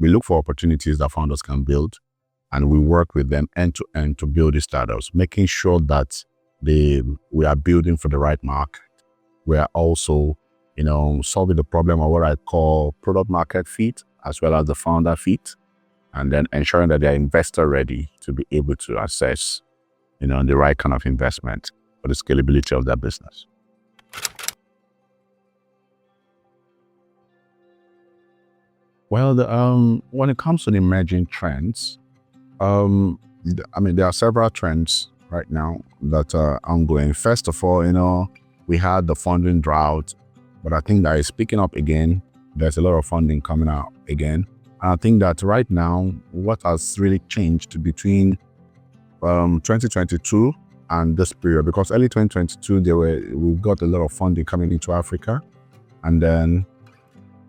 We look for opportunities that founders can build, and we work with them end to end to build these startups, making sure that we are building for the right market. We are also, solving the problem of what I call product market fit, as well as the founder fit, and then ensuring that they're investor ready to be able to assess, the right kind of investment for the scalability of their business. Well, when it comes to the emerging trends, there are several trends right now that are ongoing. First of all, we had the funding drought, but I think that is picking up again. There's a lot of funding coming out again. And I think that right now, what has really changed between 2022 and this period, because early 2022, we got a lot of funding coming into Africa. And then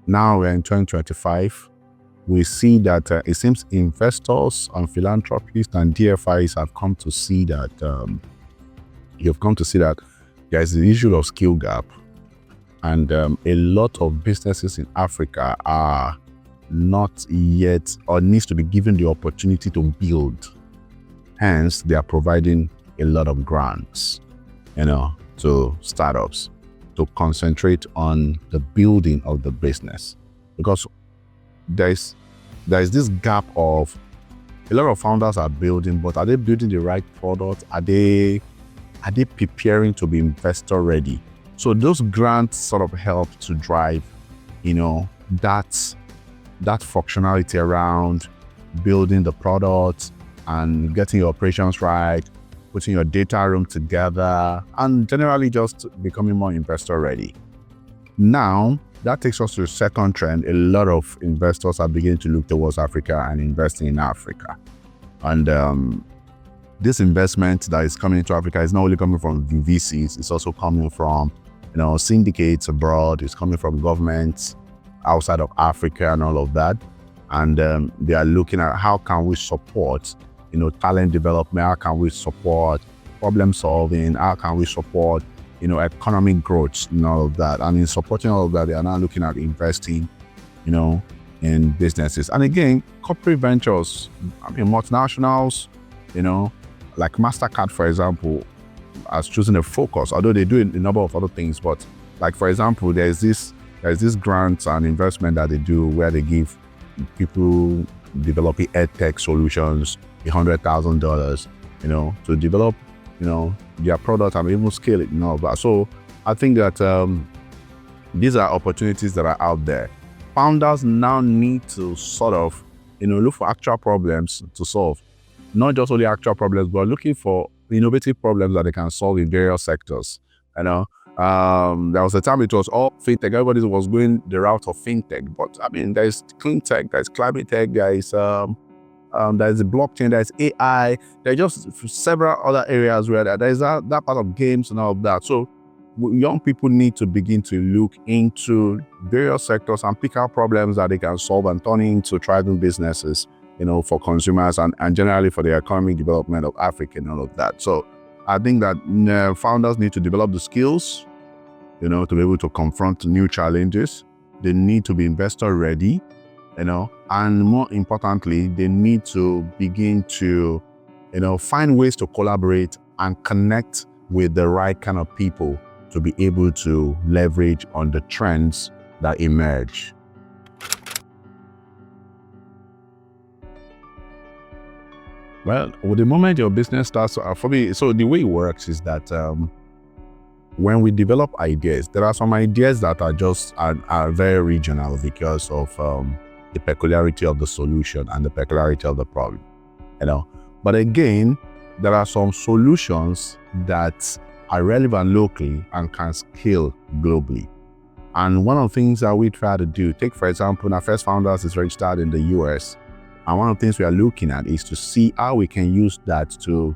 now we're in 2025, we see that it seems investors and philanthropists and DFIs have come to see that there is the issue of skill gap, and a lot of businesses in Africa are not yet, or needs to be given the opportunity to build. Hence, they are providing a lot of grants, to startups to concentrate on the building of the business, because there's this gap of a lot of founders are building, but are they building the right product? Are they preparing to be investor ready? So those grants sort of help to drive, that functionality around building the product and getting your operations right, putting your data room together, and generally just becoming more investor ready. Now, that takes us to the second trend. A lot of investors are beginning to look towards Africa and investing in Africa. And this investment that is coming into Africa is not only coming from VCs, it's also coming from, syndicates abroad, it's coming from governments outside of Africa and all of that. And they are looking at how can we support talent development, how can we support problem solving, how can we support, economic growth and all of that. And in supporting all of that, they are now looking at investing, in businesses. And again, corporate ventures, multinationals, like MasterCard, for example, has chosen a focus, although they do a number of other things. But like, for example, there's this grant and investment that they do where they give people developing edtech solutions $100,000, to develop, their product and even scale it and all that. So I think that these are opportunities that are out there. Founders now need to sort of, look for actual problems to solve. Not just only actual problems, but looking for innovative problems that they can solve in various sectors. There was a time it was all fintech. Everybody was going the route of fintech. But there's clean tech, there's climate tech, there's the blockchain, there's AI, there's just several other areas where there's that part of games and all of that. So young people need to begin to look into various sectors and pick out problems that they can solve and turn into thriving businesses, for consumers and generally for the economic development of Africa and all of that. So I think that founders need to develop the skills, to be able to confront new challenges. They need to be investor ready, and more importantly, they need to begin to, find ways to collaborate and connect with the right kind of people to be able to leverage on the trends that emerge. Well, with the moment your business starts, for me, so the way it works is that when we develop ideas, there are some ideas that are very regional because of the peculiarity of the solution and the peculiarity of the problem, But again, there are some solutions that are relevant locally and can scale globally. And one of the things that we try to do, take for example, now FirstFounders is registered in the US. And one of the things we are looking at is to see how we can use that to,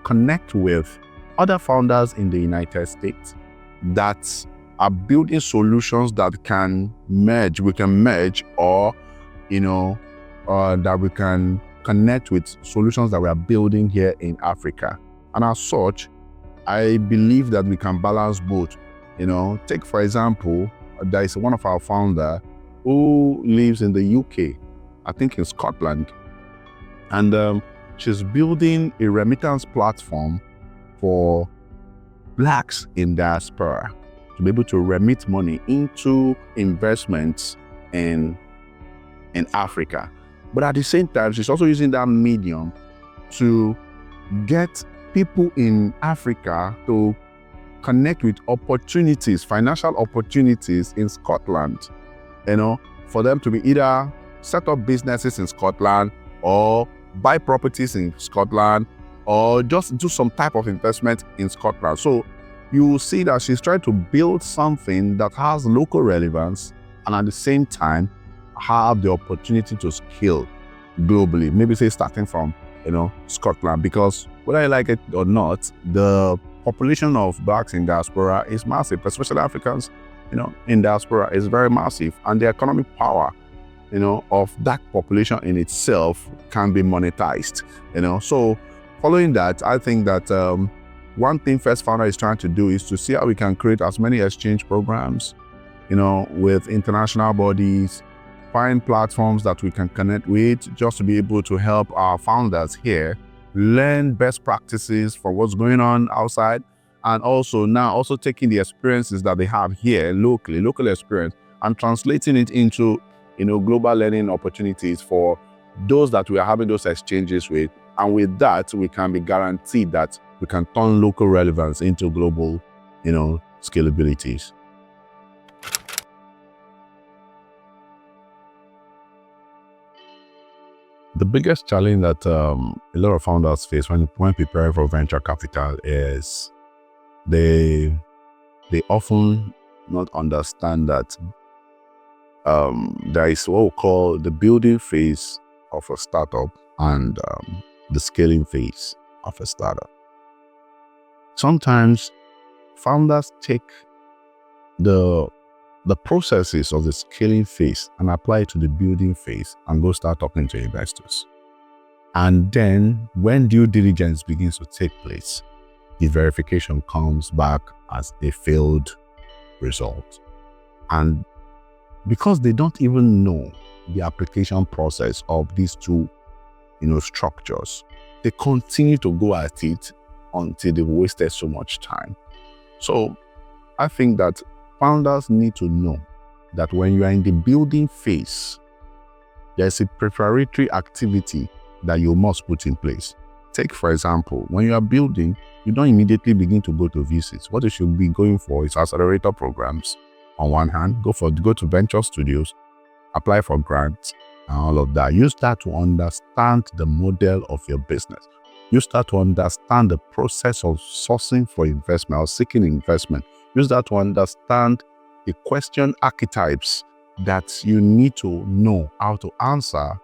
connect with other founders in the United States that are building solutions that can merge, or, that we can connect with solutions that we are building here in Africa. And as such, I believe that we can balance both. Take for example, there is one of our founder who lives in the UK, I think in Scotland. And she's building a remittance platform for Blacks in diaspora to be able to remit money into investments in Africa. But at the same time, she's also using that medium to get people in Africa to connect with opportunities, financial opportunities in Scotland, for them to be either set up businesses in Scotland or buy properties in Scotland or just do some type of investment in Scotland. So you will see that she's trying to build something that has local relevance and at the same time have the opportunity to scale globally, maybe say starting from Scotland, because whether you like it or not, the population of Blacks in diaspora is massive, especially Africans in diaspora is very massive, and the economic power of that population in itself can be monetized. So following that, I think that one thing FirstFounder is trying to do is to see how we can create as many exchange programs with international bodies, find platforms that we can connect with just to be able to help our founders here learn best practices for what's going on outside, and also taking the experiences that they have here locally, local experience, and translating it into global learning opportunities for those that we are having those exchanges with. And with that, we can be guaranteed that we can turn local relevance into global scalabilities. The biggest challenge that a lot of founders face when preparing for venture capital is they often not understand that there is what we call the building phase of a startup and the scaling phase of a startup. Sometimes founders take the processes of the scaling phase and apply it to the building phase and go start talking to investors. And then when due diligence begins to take place, the verification comes back as a failed result. And because they don't even know the application process of these two structures, they continue to go at it until they've wasted so much time. So I think that founders need to know that when you are in the building phase, there's a preparatory activity that you must put in place. Take, for example, when you are building, you don't immediately begin to go to VCs. What you should be going for is accelerator programs. On one hand, go to venture studios, apply for grants and all of that. You start to understand the model of your business. You start to understand the process of sourcing for investment or seeking investment. You start to understand the question archetypes that you need to know how to answer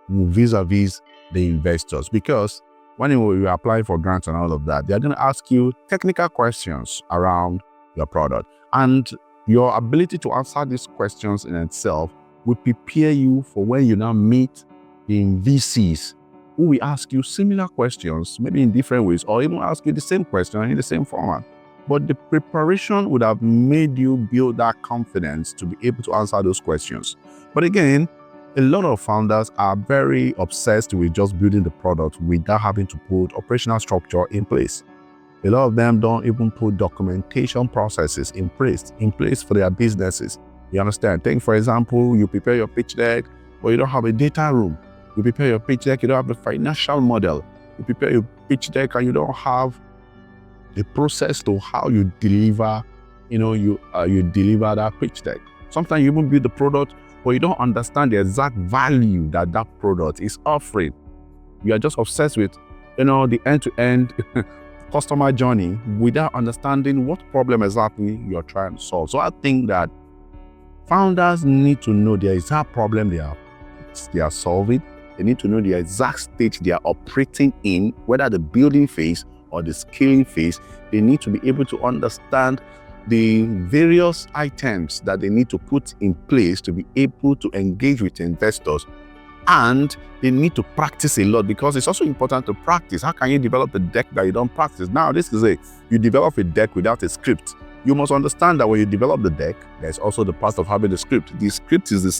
vis-a-vis the investors. Because when you apply for grants and all of that, they're going to ask you technical questions around your product. And your ability to answer these questions in itself will prepare you for when you now meet the VCs who will ask you similar questions, maybe in different ways, or even ask you the same question in the same format. But the preparation would have made you build that confidence to be able to answer those questions. But again, a lot of founders are very obsessed with just building the product without having to put operational structure in place. A lot of them don't even put documentation processes in place for their businesses. You understand? Take, for example, you prepare your pitch deck, but you don't have a data room. You prepare your pitch deck, you don't have a financial model. You prepare your pitch deck and you don't have a process to how you deliver, you deliver that pitch deck. Sometimes you even build the product, but you don't understand the exact value that product is offering. You are just obsessed with, the end-to-end customer journey without understanding what problem exactly you're trying to solve. So I think that founders need to know the exact problem they are solving. They need to know the exact stage they are operating in, whether the building phase or the scaling phase. They need to be able to understand the various items that they need to put in place to be able to engage with investors. And they need to practice a lot, because it's also important to practice. How can you develop a deck that you don't practice? Now, this is you develop a deck without a script. You must understand that when you develop the deck, there's also the part of having the script. The script is the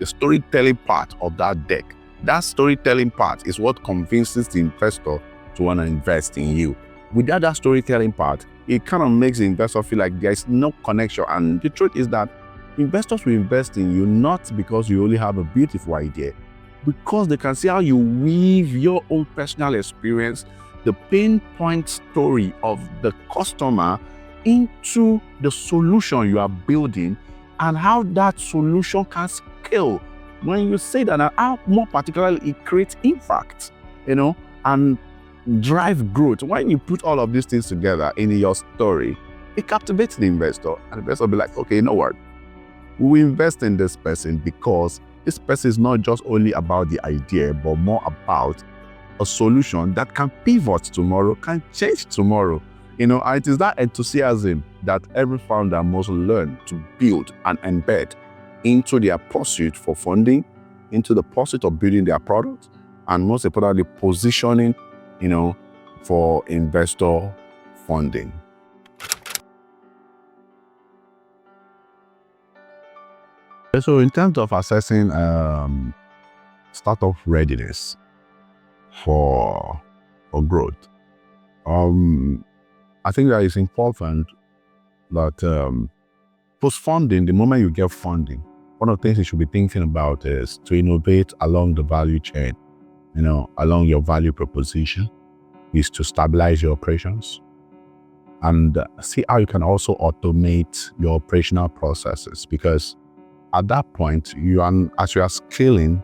storytelling part of that deck. That storytelling part is what convinces the investor to want to invest in you. Without that storytelling part, it kind of makes the investor feel like there's no connection. And the truth is that investors will invest in you not because you only have a beautiful idea, because they can see how you weave your own personal experience, the pain point story of the customer into the solution you are building, and how that solution can scale. When you say that, how more particularly it creates impact, and drive growth. When you put all of these things together in your story, it captivates the investor, and the investor will be like, okay, you know what? We invest in this person because this person is not just only about the idea, but more about a solution that can pivot tomorrow, can change tomorrow. And it is that enthusiasm that every founder must learn to build and embed into their pursuit for funding, into the pursuit of building their product, and most importantly, positioning, for investor funding. So in terms of assessing startup readiness for growth, I think that it's important that post-funding, the moment you get funding, one of the things you should be thinking about is to innovate along the value chain, along your value proposition, is to stabilize your operations and see how you can also automate your operational processes. Because at that point, as you are scaling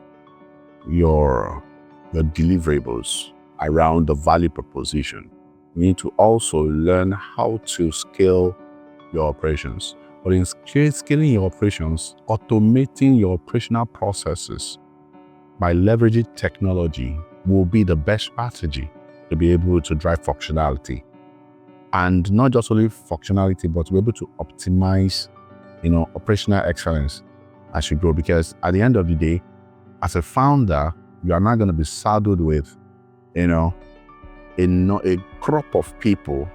your deliverables around the value proposition, you need to also learn how to scale your operations. But in scaling your operations, automating your operational processes by leveraging technology will be the best strategy to be able to drive functionality. And not just only functionality, but to be able to optimize, operational excellence as you grow. Because at the end of the day, as a founder, you are not going to be saddled with, a crop of people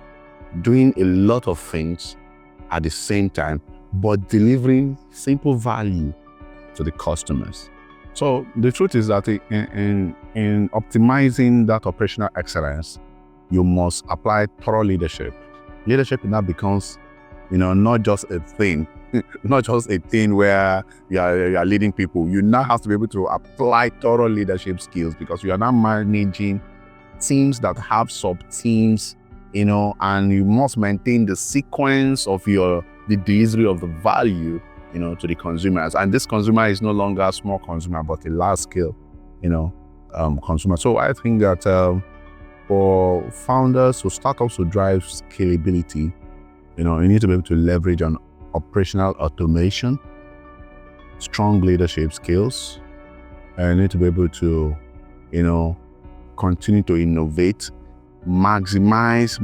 doing a lot of things at the same time, but delivering simple value to the customers. So the truth is that in optimizing that operational excellence, you must apply thorough leadership. Leadership now becomes, not just a thing, not just a thing where you are leading people. You now have to be able to apply thorough leadership skills, because you are now managing teams that have sub-teams, and you must maintain the sequence of the delivery of the value, to the consumers. And this consumer is no longer a small consumer, but a large scale, consumer. So I think that for founders, for startups to drive scalability, you need to be able to leverage on operational automation, strong leadership skills, and you need to be able to, continue to innovate, maximize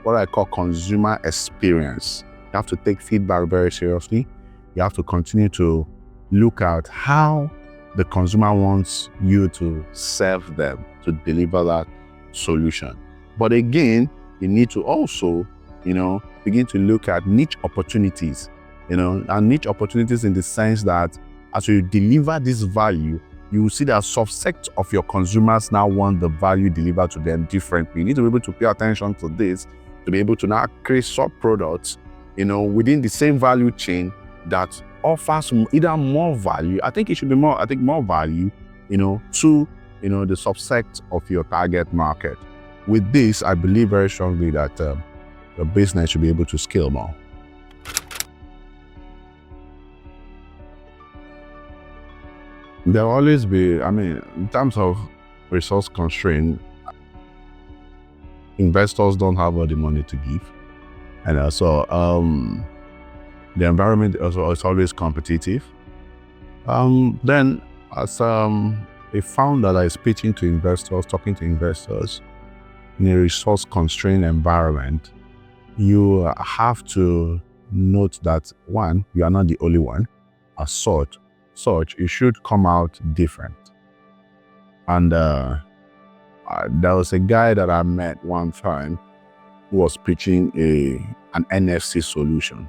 what I call consumer experience. You have to take feedback very seriously. You have to continue to look at how the consumer wants you to serve them to deliver that solution. But again, you need to also, begin to look at niche opportunities, and niche opportunities in the sense that as you deliver this value, you will see that subset of your consumers now want the value delivered to them differently. You need to be able to pay attention to this, to be able to now create sub-products, within the same value chain that offers either more value. I think it should be more value, to, the subset of your target market. With this, I believe very strongly that the business should be able to scale more. There will always be, in terms of resource constraint, investors don't have all the money to give. And also, the environment also is always competitive. Then, as a founder that is pitching to investors, talking to investors in a resource constrained environment, you have to note that, one, you are not the only one. As such, it should come out different. And there was a guy that I met one time who was pitching an NFC solution.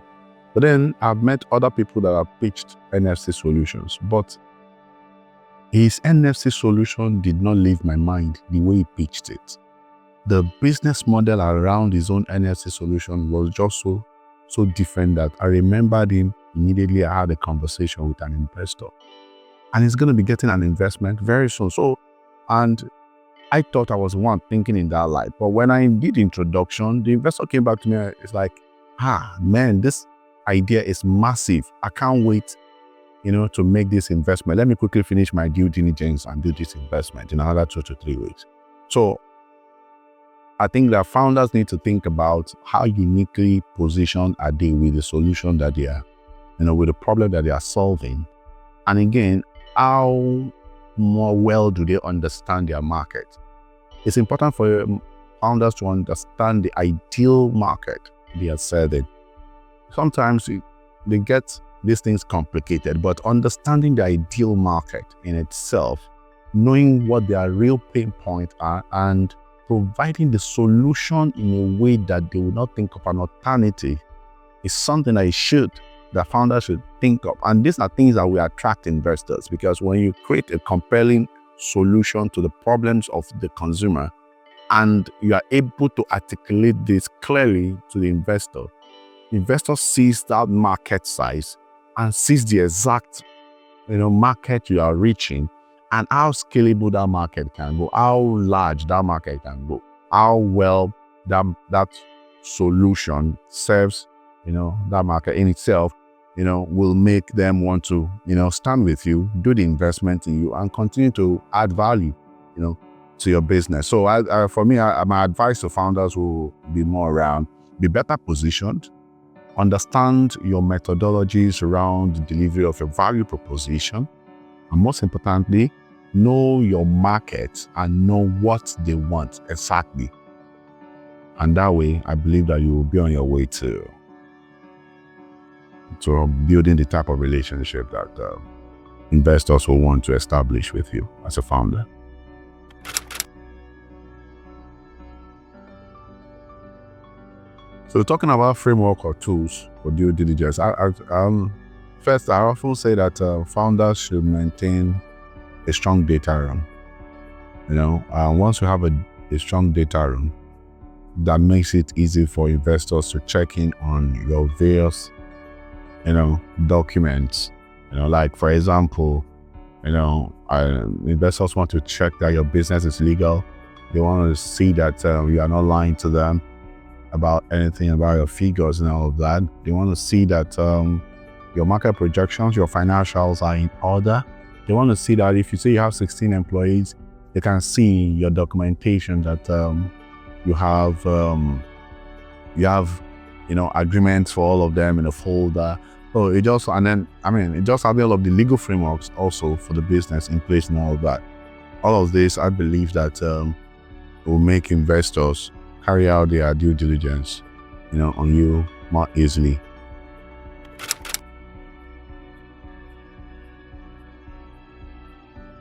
But then I've met other people that have pitched NFC solutions, but his NFC solution did not leave my mind the way he pitched it. The business model around his own NFC solution was just so different that I remembered him immediately. I had a conversation with an investor, and he's going to be getting an investment very soon. And I thought I was one thinking in that light. But when I did introduction, the investor came back to me. It's like, man, this idea is massive. I can't wait, to make this investment. Let me quickly finish my due diligence and do this investment in another 2 to 3 weeks. So I think that founders need to think about how uniquely positioned are they with the solution that they are, with the problem that they are solving. And again, how more well do they understand their market? It's important for founders to understand the ideal market they are serving. Sometimes they get these things complicated, but understanding the ideal market in itself, knowing what their real pain points are, and providing the solution in a way that they will not think of an alternative is something that founders should think of. And these are things that will attract investors, because when you create a compelling solution to the problems of the consumer and you are able to articulate this clearly to the investor sees that market size and sees the exact market you are reaching, and how scalable that market can go, how large that market can go, how well that solution serves that market in itself, will make them want to stand with you, do the investment in you, and continue to add value to your business. So for me, my advice to founders will be more around: be better positioned, understand your methodologies around the delivery of your value proposition, and most importantly, know your market and know what they want exactly. And that way, I believe that you will be on your way to building the type of relationship that investors will want to establish with you as a founder. So talking about framework or tools for due diligence, first, I often say that founders should maintain a strong data room. Once you have a strong data room, that makes it easy for investors to check in on your various, documents. Like for example, investors want to check that your business is legal. They want to see that you are not lying to them about anything about your figures and all of that. They want to see that your market projections, your financials are in order. They want to see that if you say you have 16 employees, they can see your documentation that you have agreements for all of them in a folder. So it just has all of the legal frameworks also for the business in place and all of that. All of this, I believe that will make investors carry out their due diligence, on you more easily.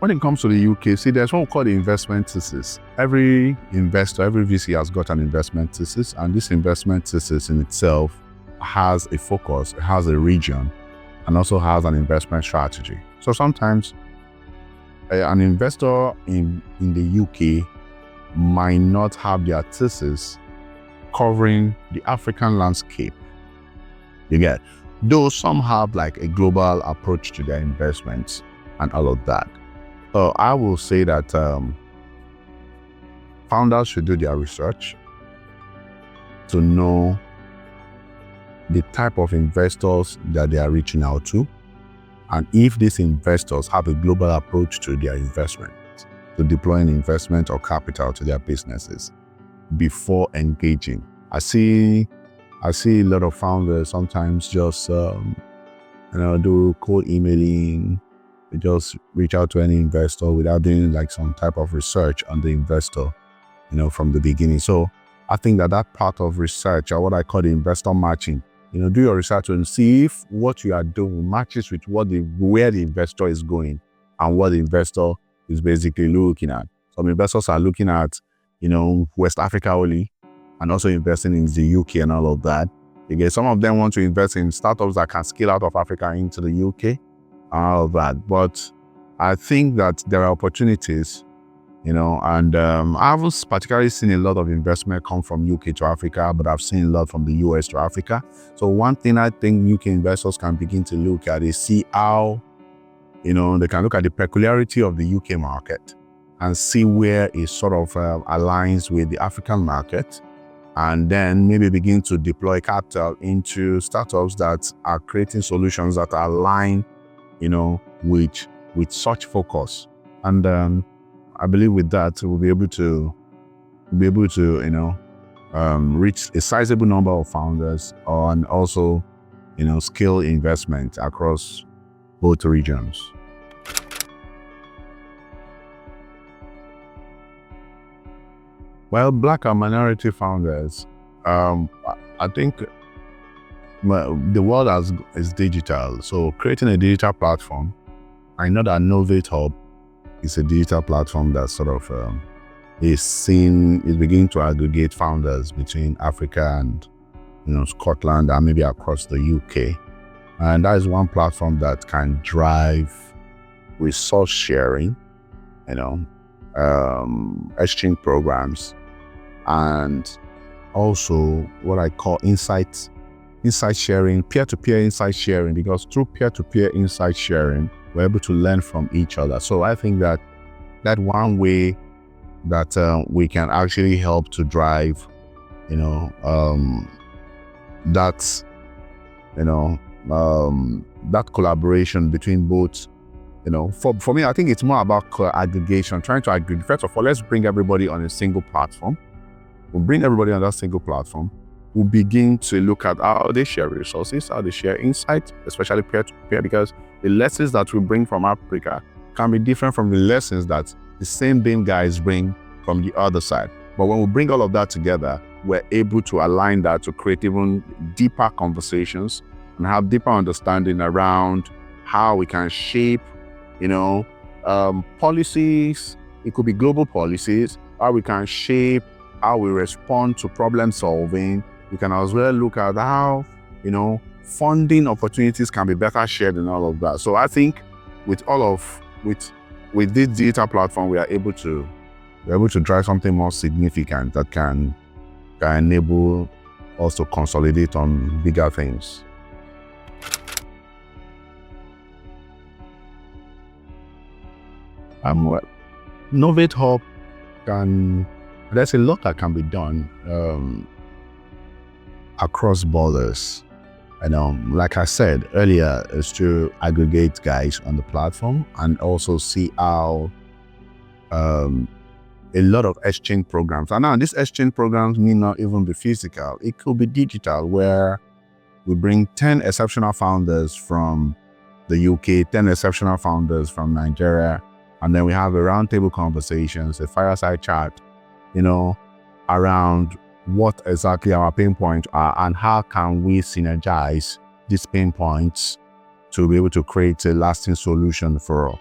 When it comes to the UK, there's what we call the investment thesis. Every investor, every VC has got an investment thesis, and this investment thesis in itself has a focus, it has a region, and also has an investment strategy. So sometimes an investor in the UK might not have their thesis covering the African landscape. You get, though some have like a global approach to their investments and all of that. So I will say that founders should do their research to know the type of investors that they are reaching out to, and if these investors have a global approach to their investment, to deploying investment or capital to their businesses before engaging. I see a lot of founders sometimes just do cold emailing. They just reach out to any investor without doing like some type of research on the investor, from the beginning. So I think that part of research, or what I call the investor matching, do your research and see if what you are doing matches with where the investor is going and what the investor is basically looking at. Some investors are looking at, West Africa only, and also investing in the UK and all of that. Again, some of them want to invest in startups that can scale out of Africa into the UK, all of that. But I think that there are opportunities, and I haven't particularly seen a lot of investment come from UK to Africa, but I've seen a lot from the US to Africa. So one thing I think UK investors can begin to look at is see how, they can look at the peculiarity of the UK market and see where it sort of aligns with the African market, and then maybe begin to deploy capital into startups that are creating solutions that are aligned, with such focus. And I believe with that, we'll be able to reach a sizable number of founders and also, scale investment across both regions. Well, Black and minority founders, I think the world is digital. So creating a digital platform, I know that Knowvate Hub is a digital platform that sort of is beginning to aggregate founders between Africa and, Scotland and maybe across the UK. And that is one platform that can drive resource sharing, exchange programs, and also what I call insight sharing, peer-to-peer insight sharing, because through peer-to-peer insight sharing, we're able to learn from each other. So I think that one way that we can actually help to drive, that collaboration between both, for me, I think it's more about aggregation, trying to aggregate. First of all, let's bring everybody on a single platform. We'll bring everybody on that single platform. We'll begin to look at how they share resources, how they share insights, especially peer-to-peer, because the lessons that we bring from Africa can be different from the lessons that the same BIM guys bring from the other side. But when we bring all of that together, we're able to align that to create even deeper conversations and have deeper understanding around how we can shape, policies. It could be global policies, how we can shape how we respond to problem solving. We can as well look at how, funding opportunities can be better shared and all of that. So I think with this digital platform, we are able to drive something more significant that can enable us to consolidate on bigger things. Knowvate Hub there's a lot that can be done across borders. Like I said earlier, is to aggregate guys on the platform and also see how a lot of exchange programs. And now these exchange programs may not even be physical. It could be digital, where we bring 10 exceptional founders from the UK, 10 exceptional founders from Nigeria, and then we have a roundtable conversations, a fireside chat, around what exactly our pain points are and how can we synergize these pain points to be able to create a lasting solution for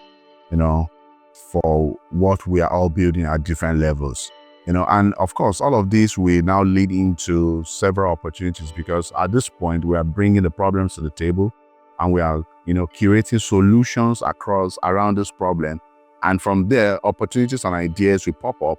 what we are all building at different levels. And of course, all of this will now lead into several opportunities, because at this point, we are bringing the problems to the table and we are, curating solutions around this problem. And from there, opportunities and ideas will pop up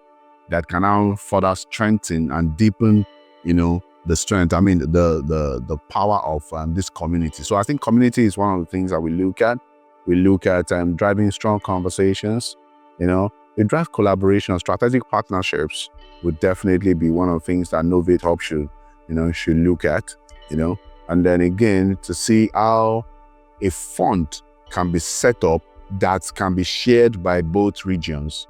that can now further strengthen and deepen, the strength, the power of this community. So I think community is one of the things that we look at. We look at driving strong conversations, it drives collaboration. Strategic partnerships would definitely be one of the things that Knowvate Hub should look at, and then again, to see how a fund can be set up that can be shared by both regions,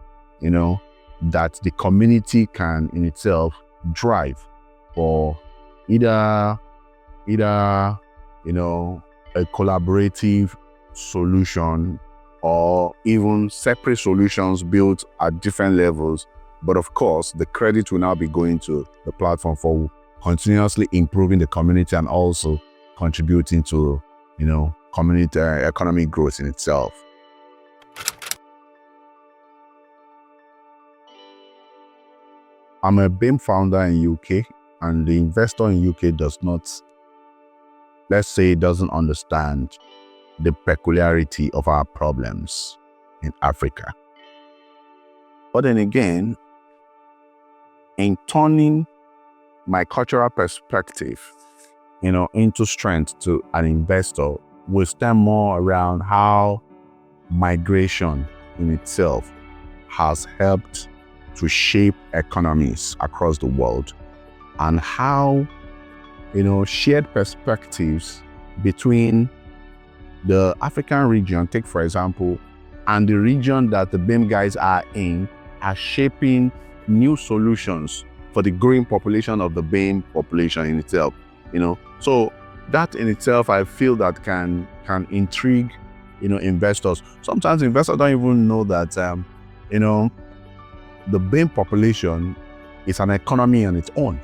that the community can in itself drive for either a collaborative solution or even separate solutions built at different levels. But of course, the credit will now be going to the platform for continuously improving the community and also contributing to, community economic growth in itself. I'm a BIM founder in UK, and the investor in UK does not let's say, doesn't understand the peculiarity of our problems in Africa. But then again, in turning my cultural perspective, into strength to an investor, will stem more around how migration in itself has helped to shape economies across the world, and how, shared perspectives between the African region, take for example, and the region that the BIM guys are in, are shaping new solutions for the growing population of the BIM population in itself. So that in itself, I feel that can intrigue, investors. Sometimes investors don't even know that, the BIM population is an economy on its own.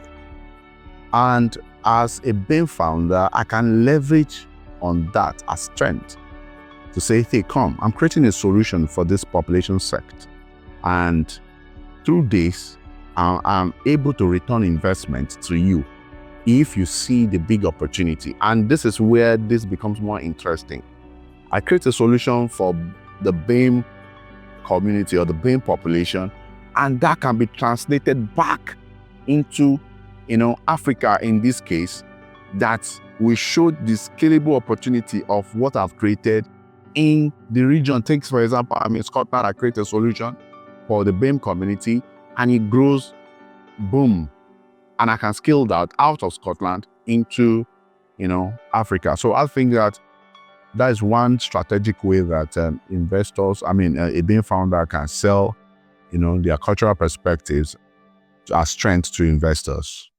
And as a BIM founder, I can leverage on that as strength to say, hey, come, I'm creating a solution for this population sect. And through this, I'm able to return investment to you if you see the big opportunity. And this is where this becomes more interesting. I create a solution for the BIM community or the BIM population, and that can be translated back into, Africa in this case, that will show the scalable opportunity of what I've created in the region. Take, for example, I'm in Scotland, I create a solution for the BIM community, and it grows, boom, and I can scale that out of Scotland into, Africa. So I think that is one strategic way that investors, a BIM founder can sell, their cultural perspectives as strength to investors.